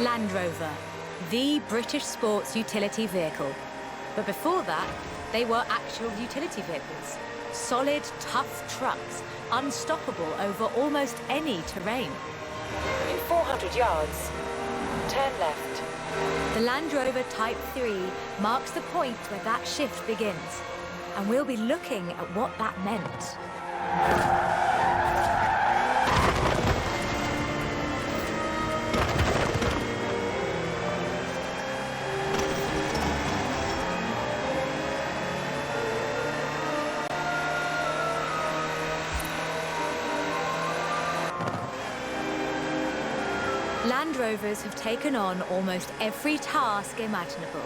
Land Rover, the British sports utility vehicle. But before that, they were actual utility vehicles. Solid, tough trucks, unstoppable over almost any terrain. In 400 yards, turn left. The Land Rover Type 3 marks the point where that shift begins, and we'll be looking at what that meant. Land Rovers have taken on almost every task imaginable.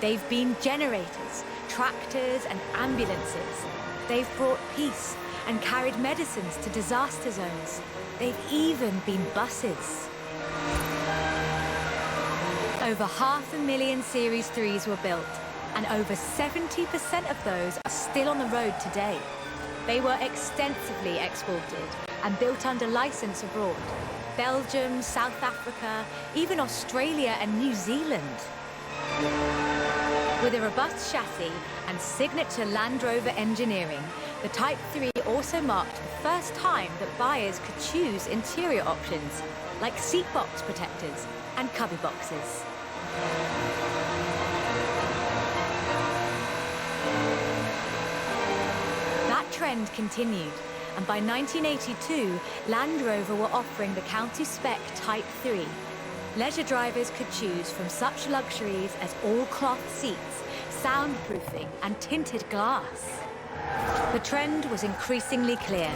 They've been generators, tractors and ambulances. They've brought peace and carried medicines to disaster zones. They've even been buses. Over 500,000 Series 3s were built, and over 70% of those are still on the road today. They were extensively exported and built under license abroad. Belgium, South Africa, even Australia and New Zealand. With a robust chassis and signature Land Rover engineering, the Type 3 also marked the first time that buyers could choose interior options, like seat box protectors and cubby boxes. That trend continued. And by 1982, Land Rover were offering the county spec Type 3. Leisure drivers could choose from such luxuries as all-cloth seats, soundproofing and tinted glass. The trend was increasingly clear,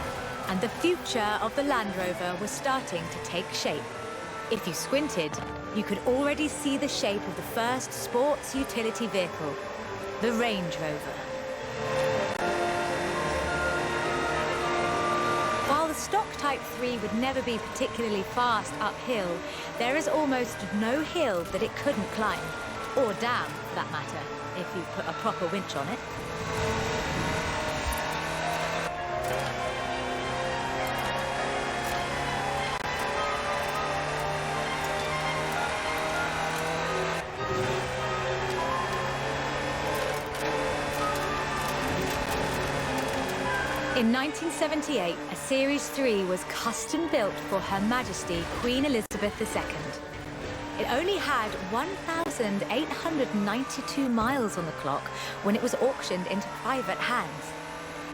and the future of the Land Rover was starting to take shape. If you squinted, you could already see the shape of the first sports utility vehicle, the Range Rover. While the stock Type 3 would never be particularly fast uphill, there is almost no hill that it couldn't climb, or down for that matter, if you put a proper winch on it. In 1978, a Series 3 was custom built for Her Majesty Queen Elizabeth II. It only had 1,892 miles on the clock when it was auctioned into private hands.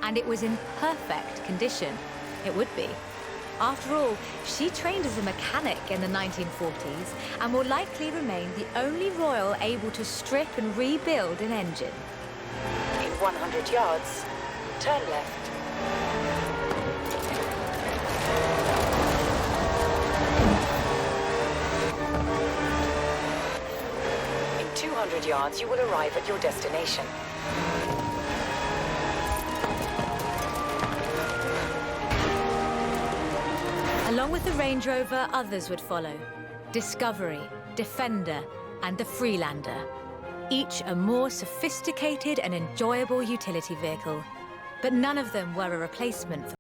And it was in perfect condition. It would be. After all, she trained as a mechanic in the 1940s and will likely remain the only royal able to strip and rebuild an engine. In 100 yards, turn left. In 200 yards, you will arrive at your destination. Along with the Range Rover, others would follow. Discovery, Defender, and the Freelander. Each a more sophisticated and enjoyable utility vehicle. But none of them were a replacement for